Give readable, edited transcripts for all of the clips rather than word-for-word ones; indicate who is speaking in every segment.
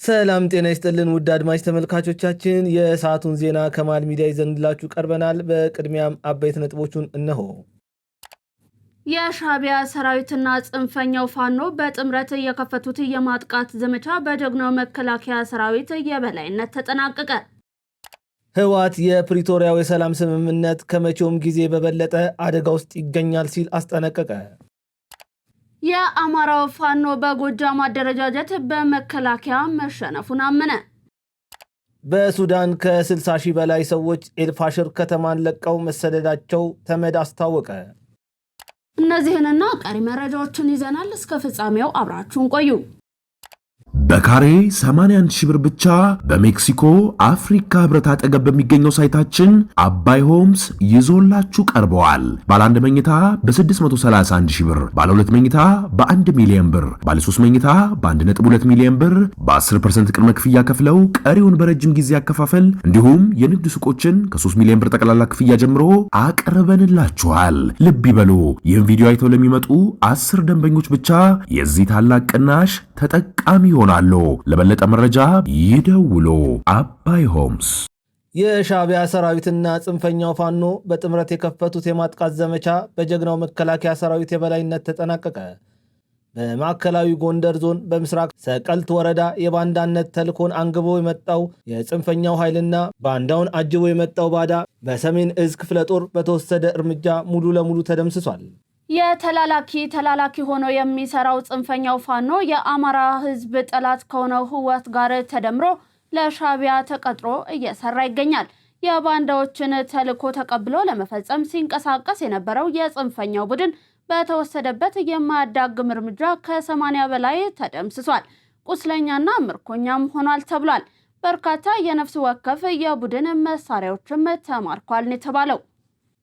Speaker 1: ሰላም ጤና ይስጥልን ውድ አድማጭ ተመልካቾቻችን የሰዓቱን ዜና ከማል ሚዲያ ይዘንላችሁ ቀርበናል። በቅድሚያም አበይት ነጥቦቹን እነሆ።
Speaker 2: የሻዕቢያ ሰራዊትና ጽንፈኛው ፋኖ በጥምረት የከፈቱት የማጥቃት ዘመቻ በጀግናው መከላከያ ሰራዊት የበላይነት ተጠናቀቀ።
Speaker 1: ህወሓት የፕሪቶሪያው የሰላም ስምምነት ከመቼውም ጊዜ በበለጠ አደጋ ውስጥ ይገኛል ሲል አስጠነቀቀ።
Speaker 2: የአማራው ፋኖ በጎጃም አደረጃጀት በመከላከያ መሸነፉን አመነ።
Speaker 1: በሱዳን ከ60 ሺህ በላይ ሰዎች ኤልፋሽር ከተማን ለቀው መሰደዳቸው ተመድ አስታወቀ።
Speaker 2: እነዚህንና ቀሪ መረጃዎችን ይዘናል። እስከ ፍጻሜው አብራችሁን ቆዩ።
Speaker 3: በካሬ 81 ሺህ ብር ብቻ በሜክሲኮ አፍሪካ ህብረት አጠገብ በሚገኘው ሳይታችን አባይ ሆምስ ይዞላችሁ ቀርበዋል። ባለ 1 መኝታ በ631 ሺህ ብር፣ ባለ 2 መኝታ በ1 ሚሊዮን ብር፣ ባለ 3 መኝታ በ1.2 ሚሊዮን ብር በ10% ቅድመ ክፍያ ከፍለው ቀሪውን በረጅም ጊዜ አከፋፈል እንዲሁም የንግድ ሱቆችን ከ3 ሚሊዮን ብር ጠቅላላ ክፍያ ጀምሮ አቅርበንላችኋል። ልብ ይበሉ፣ ይህን ቪዲዮ አይተው ለሚመጡ 10 ደንበኞች ብቻ የዚህ ታላቅ ቅናሽ ተጠቃሚ ይሆናል። ለበለጠ መረጃ ይደውሉ። አባይ ሆምስ።
Speaker 1: የሻዕቢያ ሰራዊትና ጽንፈኛው ፋኖ በጥምረት የከፈቱት የማጥቃት ዘመቻ በጀግናው መከላከያ ሰራዊት የበላይነት ተጠናቀቀ። በማዕከላዊ ጎንደር ዞን በምስራቅ ሰቀልት ወረዳ የባንዳነት ተልኮን አንግቦ የመጣው የጽንፈኛው ኃይልና ባንዳውን አጅቦ የመጣው ባዳ በሰሜን እዝ ክፍለ ጦር በተወሰደ እርምጃ ሙሉ ለሙሉ ተደምስሷል።
Speaker 2: ተላላኪ ሆኖ የሚሰራው ጽንፈኛው ፋኖ የአማራ ህዝብ ጠላት ከሆነው ህወሓት ጋር ተደምሮ ለሻዕቢያ ተቀጥሮ እየሰራ ይገኛል። የባንዳዎችን ተልኮ ተቀብሎ ለመፈጸም ሲንቀሳቀስ የነበረው የጽንፈኛው ቡድን በተወሰደበት የማያዳግም እርምጃ ከ80 በላይ ተደምስሷል። ቁስለኛና ምርኮኛም ሆኗል ተብሏል። በርካታ የነፍስ ወከፍ የቡድን መሳሪያዎችም ተማርኳል ነው የተባለው።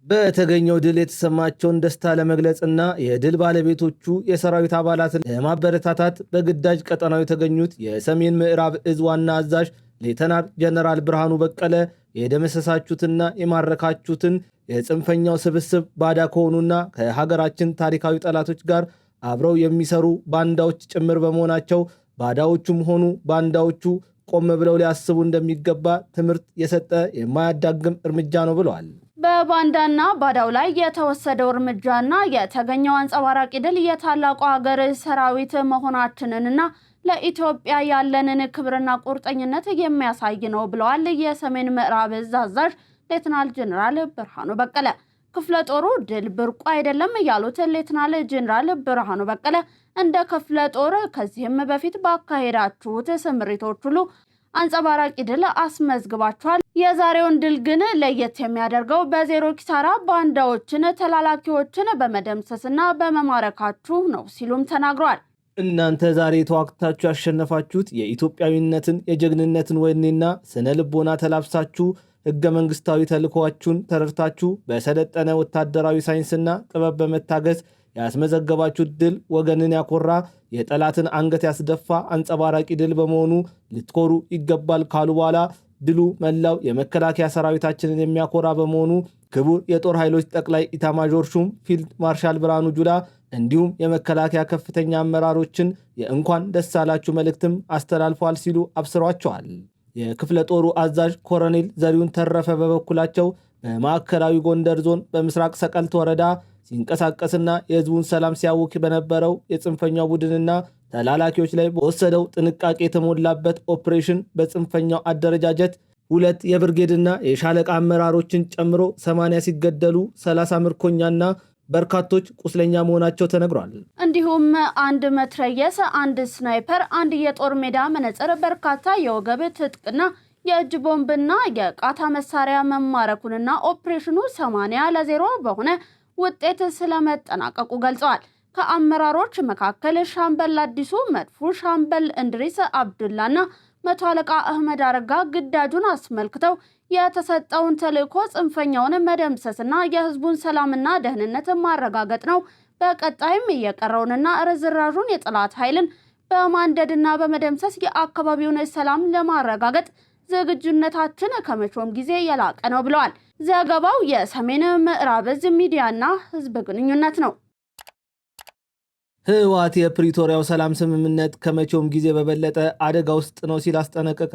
Speaker 1: በተገኘው ድል የተሰማቸውን ደስታ ለመግለጽና የድል ባለቤቶቹ የሰራዊት አባላትን ለማበረታታት በግዳጅ ቀጠናው የተገኙት የሰሜን ምዕራብ እዝ ዋና አዛዥ ሌተናል ጀነራል ብርሃኑ በቀለ የደመሰሳችሁትና የማረካችሁትን የጽንፈኛው ስብስብ ባዳ ከሆኑና ከሀገራችን ታሪካዊ ጠላቶች ጋር አብረው የሚሰሩ ባንዳዎች ጭምር በመሆናቸው ባዳዎቹም ሆኑ ባንዳዎቹ ቆም ብለው ሊያስቡ እንደሚገባ ትምህርት የሰጠ የማያዳግም እርምጃ ነው ብለዋል።
Speaker 2: በባንዳና ባዳው ላይ የተወሰደው እርምጃና የተገኘው አንጸባራቂ ድል የታላቁ ሀገር ሰራዊት መሆናችንንና ለኢትዮጵያ ያለንን ክብርና ቁርጠኝነት የሚያሳይ ነው ብለዋል የሰሜን ምዕራብ እዝ አዛዥ ሌተናል ጀነራል ብርሃኑ በቀለ። ክፍለ ጦሩ ድል ብርቁ አይደለም ያሉት ሌተናል ጀነራል ብርሃኑ በቀለ እንደ ክፍለ ጦር ከዚህም በፊት ባካሄዳችሁት ስምሪቶች ሁሉ አንጸባራቂ ድል አስመዝግባችኋል። የዛሬውን ድል ግን ለየት የሚያደርገው በዜሮ ኪሳራ ባንዳዎችን ተላላኪዎችን በመደምሰስና በመማረካችሁ ነው ሲሉም ተናግረዋል።
Speaker 1: እናንተ ዛሬ ተዋግታችሁ ያሸነፋችሁት የኢትዮጵያዊነትን የጀግንነትን ወኔና ስነ ልቦና ተላብሳችሁ ህገ መንግስታዊ ተልዕኮአችሁን ተረድታችሁ በሰለጠነ ወታደራዊ ሳይንስና ጥበብ በመታገዝ ያስመዘገባችሁት ድል ወገንን ያኮራ የጠላትን አንገት ያስደፋ አንጸባራቂ ድል በመሆኑ ልትኮሩ ይገባል ካሉ በኋላ ድሉ መላው የመከላከያ ሰራዊታችንን የሚያኮራ በመሆኑ ክቡር የጦር ኃይሎች ጠቅላይ ኢታማዦር ሹም ፊልድ ማርሻል ብርሃኑ ጁላ እንዲሁም የመከላከያ ከፍተኛ አመራሮችን የእንኳን ደስ አላችሁ መልእክትም አስተላልፈዋል ሲሉ አብስሯቸዋል። የክፍለ ጦሩ አዛዥ ኮሎኔል ዘሪሁን ተረፈ በበኩላቸው በማዕከላዊ ጎንደር ዞን በምስራቅ ሰቀልት ወረዳ ሲንቀሳቀስና የህዝቡን ሰላም ሲያውክ በነበረው የጽንፈኛው ቡድንና ተላላኪዎች ላይ በወሰደው ጥንቃቄ የተሞላበት ኦፕሬሽን በጽንፈኛው አደረጃጀት 2 የብርጌድና የሻለቃ አመራሮችን ጨምሮ 80 ሲገደሉ 30 ምርኮኛና በርካቶች ቁስለኛ መሆናቸው ተነግሯል።
Speaker 2: እንዲሁም 1 መትረየስ፣ 1 ስናይፐር፣ 1 የጦር ሜዳ መነጽር፣ በርካታ የወገብ ትጥቅና የእጅ ቦምብና የቃታ መሳሪያ መማረኩንና ኦፕሬሽኑ 80-0 በሆነ ውጤት ስለመጠናቀቁ ገልጸዋል። ከአመራሮች መካከል ሻምበል አዲሱ መድፉ፣ ሻምበል እንድሪስ አብዱላና መቶ አለቃ አህመድ አረጋ ግዳጁን አስመልክተው የተሰጠውን ተልዕኮ ጽንፈኛውን መደምሰስና የህዝቡን ሰላምና ደህንነት ማረጋገጥ ነው። በቀጣይም የቀረውንና ርዝራዡን የጠላት ኃይልን በማንደድና በመደምሰስ የአካባቢውን ሰላም ለማረጋገጥ ዝግጁነታችን ከመቼውም ጊዜ የላቀ ነው ብለዋል። ዘገባው የሰሜን ምዕራብ እዝ ሚዲያና ህዝብ ግንኙነት ነው።
Speaker 1: ህወሓት የፕሪቶሪያው ሰላም ስምምነት ከመቼውም ጊዜ በበለጠ አደጋ ውስጥ ነው ሲል አስጠነቀቀ።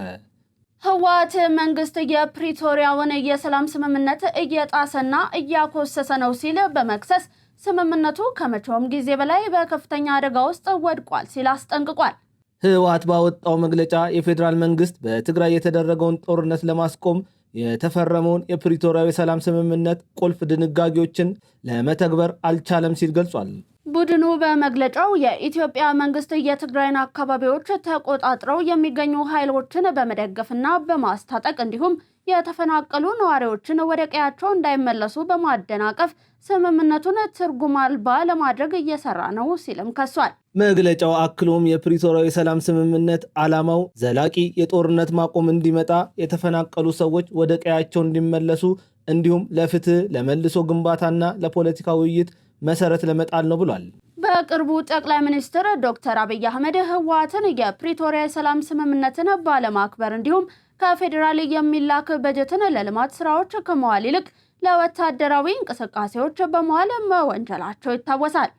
Speaker 2: ህወሓት መንግስት የፕሪቶሪያውን የሰላም ስምምነት እየጣሰና እያኮሰሰ ነው ሲል በመክሰስ ስምምነቱ ከመቼውም ጊዜ በላይ በከፍተኛ አደጋ ውስጥ ወድቋል ሲል አስጠንቅቋል።
Speaker 1: ህወሓት ባወጣው መግለጫ የፌዴራል መንግስት በትግራይ የተደረገውን ጦርነት ለማስቆም የተፈረመውን የፕሪቶሪያው የሰላም ስምምነት ቁልፍ ድንጋጌዎችን ለመተግበር አልቻለም ሲል ገልጿል።
Speaker 2: ቡድኑ በመግለጫው የኢትዮጵያ መንግስት የትግራይን አካባቢዎች ተቆጣጥረው የሚገኙ ኃይሎችን በመደገፍና በማስታጠቅ እንዲሁም የተፈናቀሉ ነዋሪዎችን ወደ ቀያቸው እንዳይመለሱ በማደናቀፍ ስምምነቱን ትርጉም አልባ ለማድረግ እየሰራ ነው ሲልም ከሷል።
Speaker 1: መግለጫው አክሎም የፕሪቶሪያው የሰላም ስምምነት ዓላማው ዘላቂ የጦርነት ማቆም እንዲመጣ፣ የተፈናቀሉ ሰዎች ወደ ቀያቸው እንዲመለሱ እንዲሁም ለፍትህ፣ ለመልሶ ግንባታና ለፖለቲካ ውይይት መሰረት ለመጣል ነው ብሏል።
Speaker 2: በቅርቡ ጠቅላይ ሚኒስትር ዶክተር አብይ አህመድ ህወሓትን የፕሪቶሪያ የሰላም ስምምነትን ባለማክበር እንዲሁም ከፌዴራል የሚላክ በጀትን ለልማት ስራዎች ከመዋል ይልቅ ለወታደራዊ እንቅስቃሴዎች በመዋል መወንጀላቸው ይታወሳል።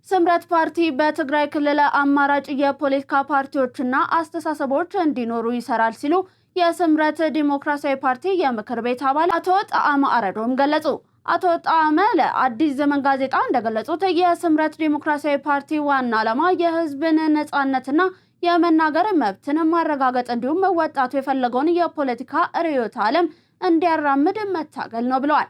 Speaker 2: ስምረት ፓርቲ በትግራይ ክልል አማራጭ የፖለቲካ ፓርቲዎችና አስተሳሰቦች እንዲኖሩ ይሰራል ሲሉ የስምረት ዲሞክራሲያዊ ፓርቲ የምክር ቤት አባል አቶ ጣዕመ አረዶም ገለጹ። አቶ ጣዕመ ለአዲስ ዘመን ጋዜጣ እንደገለጹት የስምረት ዲሞክራሲያዊ ፓርቲ ዋና ዓላማ የህዝብን ነጻነትና የመናገር መብትን ማረጋገጥ እንዲሁም ወጣቱ የፈለገውን የፖለቲካ ርዕዮተ ዓለም እንዲያራምድ መታገል ነው ብለዋል።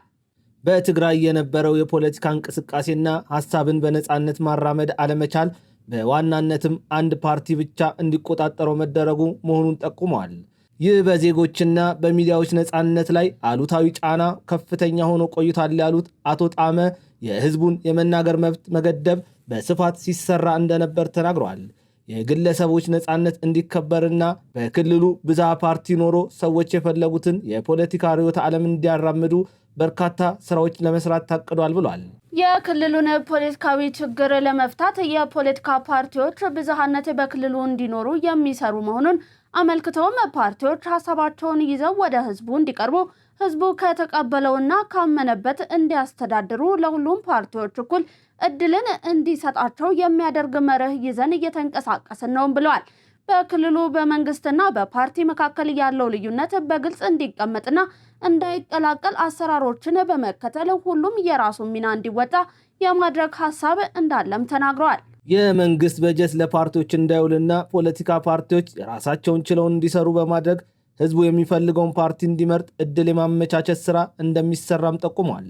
Speaker 1: በትግራይ የነበረው የፖለቲካ እንቅስቃሴና ሐሳብን በነጻነት ማራመድ አለመቻል በዋናነትም አንድ ፓርቲ ብቻ እንዲቆጣጠረው መደረጉ መሆኑን ጠቁመዋል። ይህ በዜጎችና በሚዲያዎች ነጻነት ላይ አሉታዊ ጫና ከፍተኛ ሆኖ ቆይቷል ያሉት አቶ ጣዕመ የህዝቡን የመናገር መብት መገደብ በስፋት ሲሰራ እንደነበር ተናግረዋል። የግለሰቦች ነጻነት እንዲከበርና በክልሉ ብዝሃ ፓርቲ ኖሮ ሰዎች የፈለጉትን የፖለቲካ ርዕዮተ ዓለም እንዲያራምዱ በርካታ ስራዎች ለመስራት ታቅዷል ብሏል።
Speaker 2: የክልሉን ፖለቲካዊ ችግር ለመፍታት የፖለቲካ ፓርቲዎች ብዝሃነት በክልሉ እንዲኖሩ የሚሰሩ መሆኑን አመልክተውም ፓርቲዎች ሀሳባቸውን ይዘው ወደ ህዝቡ እንዲቀርቡ፣ ህዝቡ ከተቀበለውና ካመነበት እንዲያስተዳድሩ፣ ለሁሉም ፓርቲዎች እኩል እድልን እንዲሰጣቸው የሚያደርግ መርህ ይዘን እየተንቀሳቀስን ነው ብለዋል። በክልሉ በመንግስትና በፓርቲ መካከል ያለው ልዩነት በግልጽ እንዲቀመጥና እንዳይቀላቀል አሰራሮችን በመከተል ሁሉም የራሱን ሚና እንዲወጣ የማድረግ ሀሳብ እንዳለም ተናግረዋል።
Speaker 1: የመንግስት በጀት ለፓርቲዎች እንዳይውልና ፖለቲካ ፓርቲዎች የራሳቸውን ችለው እንዲሰሩ በማድረግ ህዝቡ የሚፈልገውን ፓርቲ እንዲመርጥ እድል የማመቻቸት ስራ እንደሚሰራም ጠቁሟል።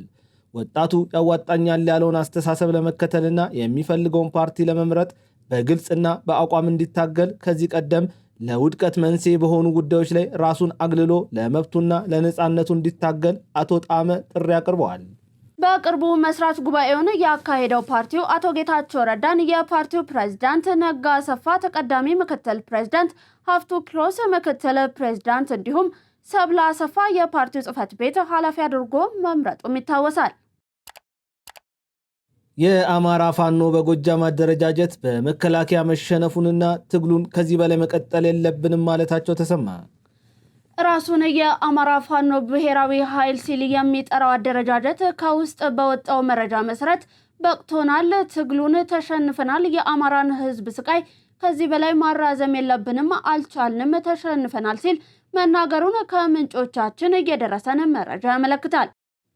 Speaker 1: ወጣቱ ያዋጣኛል ያለውን አስተሳሰብ ለመከተልና የሚፈልገውን ፓርቲ ለመምረጥ በግልጽና በአቋም እንዲታገል ከዚህ ቀደም ለውድቀት መንስኤ በሆኑ ጉዳዮች ላይ ራሱን አግልሎ ለመብቱና ለነጻነቱ እንዲታገል አቶ ጣዕመ ጥሪ አቅርበዋል።
Speaker 2: በቅርቡ መስራች ጉባኤውን ያካሄደው ፓርቲው አቶ ጌታቸው ረዳን የፓርቲው ፕሬዝዳንት፣ ነጋ አሰፋ ተቀዳሚ ምክትል ፕሬዝዳንት፣ ሀፍቱ ክሎስ ምክትል ፕሬዝዳንት እንዲሁም ሰብለ አሰፋ የፓርቲው ጽህፈት ቤት ኃላፊ አድርጎ መምረጡም ይታወሳል።
Speaker 1: የአማራ ፋኖ በጎጃም አደረጃጀት በመከላከያ መሸነፉንና ትግሉን ከዚህ በላይ መቀጠል የለብንም ማለታቸው ተሰማ።
Speaker 2: ራሱን የአማራ ፋኖ ብሔራዊ ኃይል ሲል የሚጠራው አደረጃጀት ከውስጥ በወጣው መረጃ መሰረት በቅቶናል፣ ትግሉን ተሸንፈናል፣ የአማራን ህዝብ ስቃይ ከዚህ በላይ ማራዘም የለብንም፣ አልቻልንም፣ ተሸንፈናል ሲል መናገሩን ከምንጮቻችን እየደረሰን መረጃ ያመለክታል።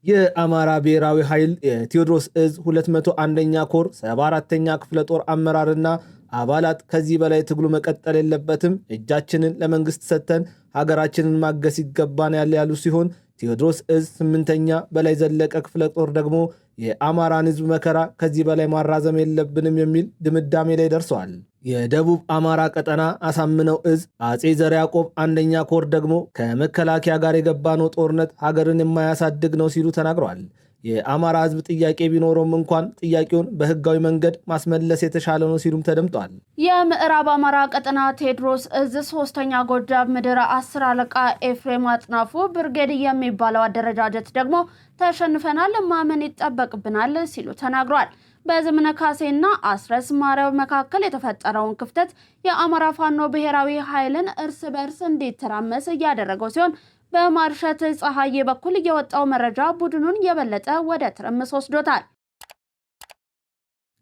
Speaker 1: የአማራ ብሔራዊ ኃይል የቴዎድሮስ እዝ 201ኛ ኮር 74ኛ ክፍለ ጦር አመራርና አባላት ከዚህ በላይ ትግሉ መቀጠል የለበትም፣ እጃችንን ለመንግስት ሰጥተን ሀገራችንን ማገስ ይገባን ያሉ ሲሆን ቴዎድሮስ እዝ 8ኛ በላይ ዘለቀ ክፍለ ጦር ደግሞ የአማራን ህዝብ መከራ ከዚህ በላይ ማራዘም የለብንም የሚል ድምዳሜ ላይ ደርሰዋል። የደቡብ አማራ ቀጠና አሳምነው እዝ አጼ ዘርዓ ያዕቆብ 1ኛ ኮር ደግሞ ከመከላከያ ጋር የገባነው ጦርነት ሀገርን የማያሳድግ ነው ሲሉ ተናግረዋል። የአማራ ህዝብ ጥያቄ ቢኖረውም እንኳን ጥያቄውን በህጋዊ መንገድ ማስመለስ የተሻለ ነው ሲሉም ተደምጧል።
Speaker 2: የምዕራብ አማራ ቀጠና ቴዎድሮስ እዝ 3ኛ ጎጃም ምድር 10 አለቃ ኤፍሬም አጥናፉ ብርጌድ የሚባለው አደረጃጀት ደግሞ ተሸንፈናል፣ ማመን ይጠበቅብናል ሲሉ ተናግረዋል። በዘመነ ካሴና አስረስ ማርያው መካከል የተፈጠረውን ክፍተት የአማራ ፋኖ ብሔራዊ ኃይልን እርስ በርስ እንዲተራመስ እያደረገው ሲሆን በማርሸት ፀሐዬ በኩል የወጣው መረጃ ቡድኑን የበለጠ ወደ ትርምስ ወስዶታል።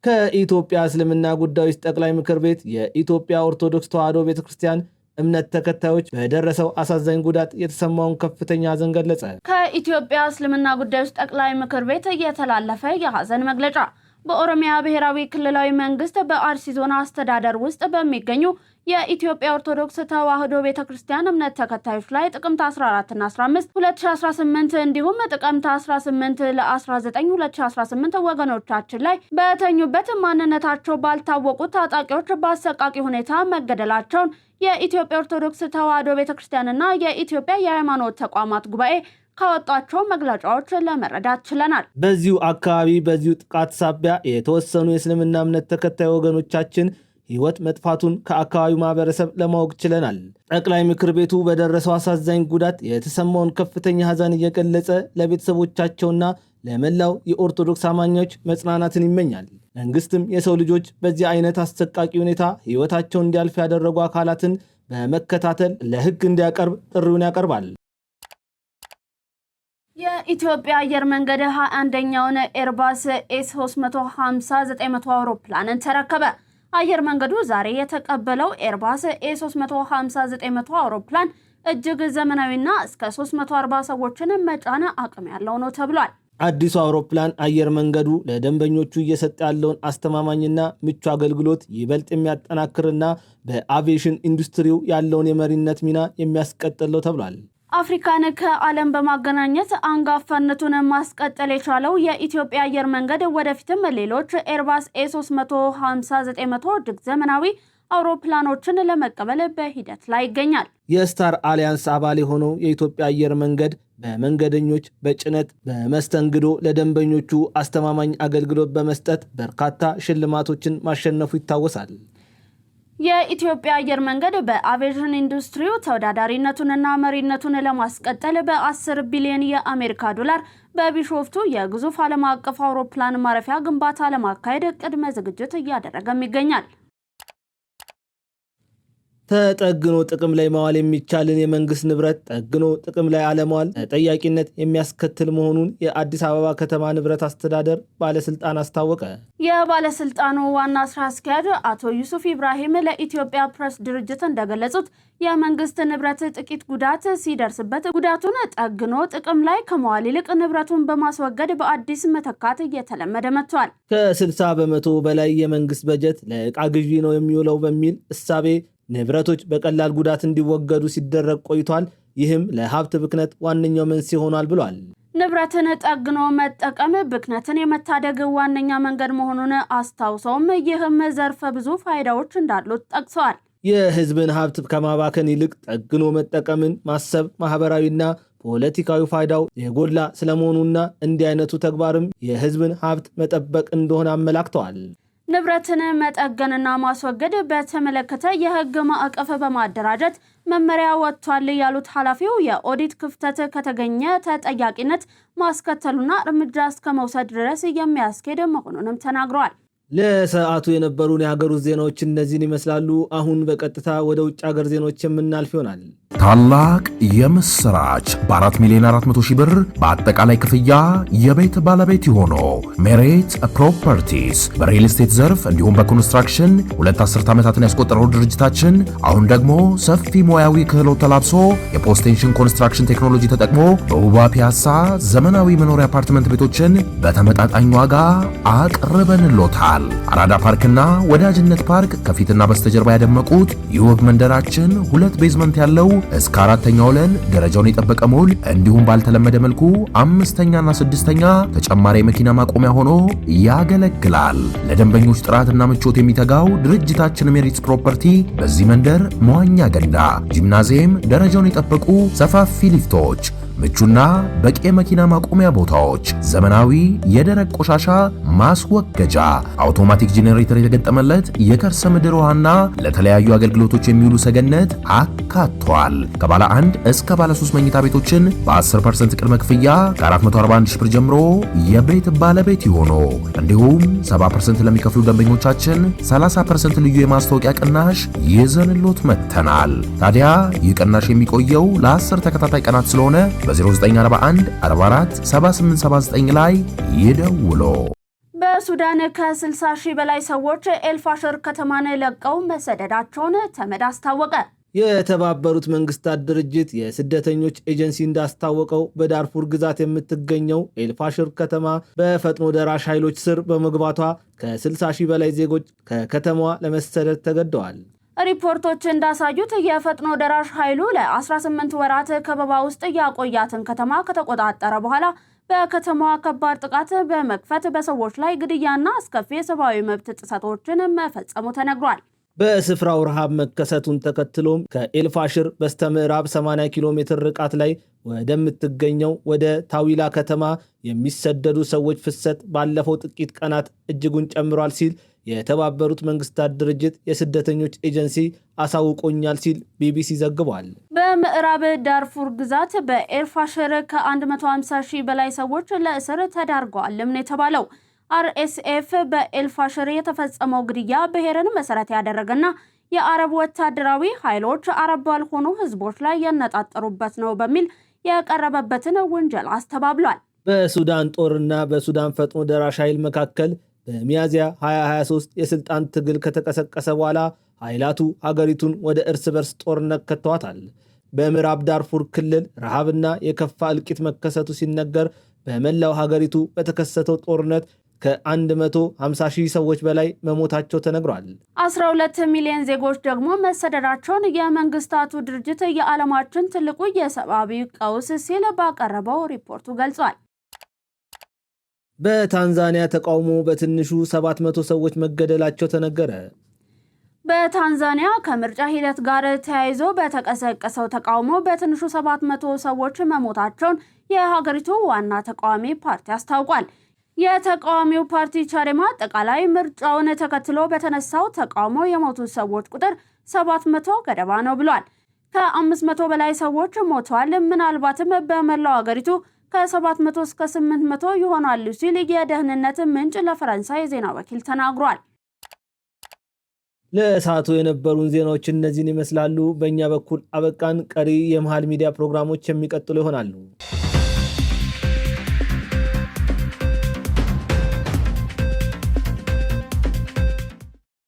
Speaker 1: ከኢትዮጵያ እስልምና ጉዳዮች ጠቅላይ ምክር ቤት የኢትዮጵያ ኦርቶዶክስ ተዋሕዶ ቤተክርስቲያን እምነት ተከታዮች በደረሰው አሳዛኝ ጉዳት የተሰማውን ከፍተኛ ሐዘን ገለጸ።
Speaker 2: ከኢትዮጵያ እስልምና ጉዳዮች ጠቅላይ ምክር ቤት የተላለፈ የሐዘን መግለጫ በኦሮሚያ ብሔራዊ ክልላዊ መንግስት በአርሲ ዞን አስተዳደር ውስጥ በሚገኙ የኢትዮጵያ ኦርቶዶክስ ተዋሕዶ ቤተክርስቲያን እምነት ተከታዮች ላይ ጥቅምት 14 እና 15 2018 እንዲሁም ጥቅምት 18 ለ19 2018 ወገኖቻችን ላይ በተኙበት ማንነታቸው ባልታወቁ ታጣቂዎች በአሰቃቂ ሁኔታ መገደላቸውን የኢትዮጵያ ኦርቶዶክስ ተዋሕዶ ቤተክርስቲያንና የኢትዮጵያ የሃይማኖት ተቋማት ጉባኤ ካወጣቸው መግለጫዎች ለመረዳት ችለናል።
Speaker 1: በዚሁ አካባቢ በዚሁ ጥቃት ሳቢያ የተወሰኑ የእስልምና እምነት ተከታይ ወገኖቻችን ሕይወት መጥፋቱን ከአካባቢው ማህበረሰብ ለማወቅ ችለናል። ጠቅላይ ምክር ቤቱ በደረሰው አሳዛኝ ጉዳት የተሰማውን ከፍተኛ ሐዘን እየገለጸ ለቤተሰቦቻቸውና ለመላው የኦርቶዶክስ አማኞች መጽናናትን ይመኛል። መንግስትም የሰው ልጆች በዚህ አይነት አሰቃቂ ሁኔታ ሕይወታቸውን እንዲያልፍ ያደረጉ አካላትን በመከታተል ለሕግ እንዲያቀርብ ጥሪውን ያቀርባል።
Speaker 2: የኢትዮጵያ አየር መንገድ 21ኛውን ኤርባስ ኤስ350-900 አውሮፕላንን ተረከበ። አየር መንገዱ ዛሬ የተቀበለው ኤርባስ ኤ350-900 አውሮፕላን እጅግ ዘመናዊና እስከ 340 ሰዎችን መጫን አቅም ያለው ነው ተብሏል።
Speaker 1: አዲሱ አውሮፕላን አየር መንገዱ ለደንበኞቹ እየሰጠ ያለውን አስተማማኝና ምቹ አገልግሎት ይበልጥ የሚያጠናክርና በአቪዬሽን ኢንዱስትሪው ያለውን የመሪነት ሚና የሚያስቀጥል ነው ተብሏል።
Speaker 2: አፍሪካን ከዓለም በማገናኘት አንጋፋነቱን ማስቀጠል የቻለው የኢትዮጵያ አየር መንገድ ወደፊትም ሌሎች ኤርባስ ኤ350-900 እጅግ ዘመናዊ አውሮፕላኖችን ለመቀበል በሂደት ላይ ይገኛል።
Speaker 1: የስታር አሊያንስ አባል የሆነው የኢትዮጵያ አየር መንገድ በመንገደኞች በጭነት በመስተንግዶ ለደንበኞቹ አስተማማኝ አገልግሎት በመስጠት በርካታ ሽልማቶችን ማሸነፉ ይታወሳል።
Speaker 2: የኢትዮጵያ አየር መንገድ በአቪዬሽን ኢንዱስትሪው ተወዳዳሪነቱንና መሪነቱን ለማስቀጠል በ10 ቢሊዮን የአሜሪካ ዶላር በቢሾፍቱ የግዙፍ ዓለም አቀፍ አውሮፕላን ማረፊያ ግንባታ ለማካሄድ ቅድመ ዝግጅት እያደረገም ይገኛል።
Speaker 1: ተጠግኖ ጥቅም ላይ ማዋል የሚቻልን የመንግስት ንብረት ጠግኖ ጥቅም ላይ አለማዋል ተጠያቂነት የሚያስከትል መሆኑን የአዲስ አበባ ከተማ ንብረት አስተዳደር ባለስልጣን አስታወቀ።
Speaker 2: የባለስልጣኑ ዋና ስራ አስኪያጅ አቶ ዩሱፍ ኢብራሂም ለኢትዮጵያ ፕሬስ ድርጅት እንደገለጹት የመንግስት ንብረት ጥቂት ጉዳት ሲደርስበት ጉዳቱን ጠግኖ ጥቅም ላይ ከመዋል ይልቅ ንብረቱን በማስወገድ በአዲስ መተካት እየተለመደ መጥቷል።
Speaker 1: ከ60 በመቶ በላይ የመንግስት በጀት ለዕቃ ግዢ ነው የሚውለው በሚል እሳቤ ንብረቶች በቀላል ጉዳት እንዲወገዱ ሲደረግ ቆይቷል። ይህም ለሀብት ብክነት ዋነኛው መንስኤ ሆኗል ብሏል።
Speaker 2: ንብረትን ጠግኖ መጠቀም ብክነትን የመታደግ ዋነኛ መንገድ መሆኑን አስታውሰውም ይህም ዘርፈ ብዙ ፋይዳዎች እንዳሉት ጠቅሰዋል።
Speaker 1: የህዝብን ሀብት ከማባከን ይልቅ ጠግኖ መጠቀምን ማሰብ ማህበራዊና ፖለቲካዊ ፋይዳው የጎላ ስለመሆኑና እንዲህ አይነቱ ተግባርም የህዝብን ሀብት መጠበቅ እንደሆነ አመላክተዋል።
Speaker 2: ንብረትን መጠገንና ማስወገድ በተመለከተ የህግ ማዕቀፍ በማደራጀት መመሪያ ወጥቷል ያሉት ኃላፊው የኦዲት ክፍተት ከተገኘ ተጠያቂነት ማስከተሉና እርምጃ እስከ መውሰድ ድረስ የሚያስኬድ መሆኑንም ተናግረዋል።
Speaker 1: ለሰዓቱ የነበሩን የሀገር ውስጥ ዜናዎች እነዚህን ይመስላሉ። አሁን በቀጥታ ወደ ውጭ ሀገር ዜናዎች የምናልፍ ይሆናል።
Speaker 3: ታላቅ የምስራች በ4 ሚሊዮን 400 ሺህ ብር በአጠቃላይ ክፍያ የቤት ባለቤት የሆኑ ሜሬት ፕሮፐርቲስ በሪል ስቴት ዘርፍ እንዲሁም በኮንስትራክሽን 2 አስርት ዓመታትን ያስቆጠረው ድርጅታችን አሁን ደግሞ ሰፊ ሙያዊ ክህሎት ተላብሶ የፖስቴንሽን ኮንስትራክሽን ቴክኖሎጂ ተጠቅሞ በውባ ፒያሳ ዘመናዊ መኖሪያ አፓርትመንት ቤቶችን በተመጣጣኝ ዋጋ አቅርበንሎታል። አራዳ ፓርክና ወዳጅነት ፓርክ ከፊትና በስተጀርባ ያደመቁት የውብ መንደራችን 2 ቤዝመንት ያለው እስከ 4ኛ ወለል ደረጃውን የጠበቀ ሞል እንዲሁም ባልተለመደ መልኩ 5ኛና 6ኛ ተጨማሪ የመኪና ማቆሚያ ሆኖ ያገለግላል። ለደንበኞች ጥራትና ምቾት የሚተጋው ድርጅታችን ሜሪትስ ፕሮፐርቲ በዚህ መንደር መዋኛ ገንዳ፣ ጂምናዚየም፣ ደረጃውን የጠበቁ ሰፋፊ ሊፍቶች፣ ምቹና በቂ የመኪና ማቆሚያ ቦታዎች፣ ዘመናዊ የደረቅ ቆሻሻ ማስወገጃ፣ አውቶማቲክ ጄኔሬተር የተገጠመለት የከርሰ ምድር ውሃና ለተለያዩ አገልግሎቶች የሚውሉ ሰገነት አካቷል። ከባለ 1 እስከ ባለ 3 መኝታ ቤቶችን በ10% ቅድመ ክፍያ ከ441 ሺህ ብር ጀምሮ የቤት ባለቤት ይሆኑ። እንዲሁም 70% ለሚከፍሉ ደንበኞቻችን 30% ልዩ የማስታወቂያ ቅናሽ ይዘንሎት መጥተናል። ታዲያ ይህ ቅናሽ የሚቆየው ለ10 ተከታታይ ቀናት ስለሆነ በ0941 44 7879 ላይ ይደውሉ።
Speaker 2: በሱዳን ከ60 ሺህ በላይ ሰዎች ኤልፋሽር ከተማን ለቀው መሰደዳቸውን ተመድ አስታወቀ።
Speaker 1: የተባበሩት መንግስታት ድርጅት የስደተኞች ኤጀንሲ እንዳስታወቀው በዳርፉር ግዛት የምትገኘው ኤልፋሽር ከተማ በፈጥኖ ደራሽ ኃይሎች ስር በመግባቷ ከ60 ሺህ በላይ ዜጎች ከከተማዋ ለመሰደድ ተገደዋል።
Speaker 2: ሪፖርቶች እንዳሳዩት የፈጥኖ ደራሽ ኃይሉ ለ18 ወራት ከበባ ውስጥ ያቆያትን ከተማ ከተቆጣጠረ በኋላ በከተማዋ ከባድ ጥቃት በመክፈት በሰዎች ላይ ግድያና አስከፊ የሰብአዊ መብት ጥሰቶችን መፈጸሙ ተነግሯል።
Speaker 1: በስፍራው ረሃብ መከሰቱን ተከትሎም ከኤልፋሽር በስተምዕራብ 80 ኪሎ ሜትር ርቃት ላይ ወደምትገኘው ወደ ታዊላ ከተማ የሚሰደዱ ሰዎች ፍሰት ባለፈው ጥቂት ቀናት እጅጉን ጨምሯል ሲል የተባበሩት መንግስታት ድርጅት የስደተኞች ኤጀንሲ አሳውቆኛል ሲል ቢቢሲ ዘግቧል።
Speaker 2: በምዕራብ ዳርፉር ግዛት በኤልፋሽር ከ150 ሺህ በላይ ሰዎች ለእስር ተዳርገዋልም ነው የተባለው። አርኤስኤፍ በኤልፋሽር የተፈጸመው ግድያ ብሔርን መሰረት ያደረገና የአረብ ወታደራዊ ኃይሎች አረብ ባልሆኑ ህዝቦች ላይ ያነጣጠሩበት ነው በሚል የቀረበበትን ውንጀላ አስተባብሏል።
Speaker 1: በሱዳን ጦርና በሱዳን ፈጥኖ ደራሽ ኃይል መካከል በሚያዝያ 2023 የስልጣን ትግል ከተቀሰቀሰ በኋላ ኃይላቱ ሀገሪቱን ወደ እርስ በርስ ጦርነት ከተዋታል። በምዕራብ ዳርፉር ክልል ረሃብና የከፋ እልቂት መከሰቱ ሲነገር በመላው ሀገሪቱ በተከሰተው ጦርነት ከ150 ሺህ ሰዎች በላይ መሞታቸው ተነግሯል።
Speaker 2: 12 ሚሊዮን ዜጎች ደግሞ መሰደዳቸውን የመንግስታቱ ድርጅት የዓለማችን ትልቁ የሰብአዊ ቀውስ ሲል ባቀረበው ሪፖርቱ ገልጿል።
Speaker 1: በታንዛኒያ ተቃውሞ በትንሹ 700 ሰዎች መገደላቸው ተነገረ።
Speaker 2: በታንዛኒያ ከምርጫ ሂደት ጋር ተያይዞ በተቀሰቀሰው ተቃውሞ በትንሹ 700 ሰዎች መሞታቸውን የሀገሪቱ ዋና ተቃዋሚ ፓርቲ አስታውቋል። የተቃዋሚው ፓርቲ ቻዴማ አጠቃላይ ምርጫውን ተከትሎ በተነሳው ተቃውሞ የሞቱ ሰዎች ቁጥር 700 ገደማ ነው ብሏል። ከ500 በላይ ሰዎች ሞተዋል፣ ምናልባትም በመላው ሀገሪቱ ከ700 እስከ 800 ይሆናሉ ሲል የደህንነት ምንጭ ለፈረንሳይ ዜና ወኪል ተናግሯል።
Speaker 1: ለሰዓቱ የነበሩን ዜናዎች እነዚህን ይመስላሉ። በእኛ በኩል አበቃን። ቀሪ የመሃል ሚዲያ ፕሮግራሞች የሚቀጥሉ ይሆናሉ።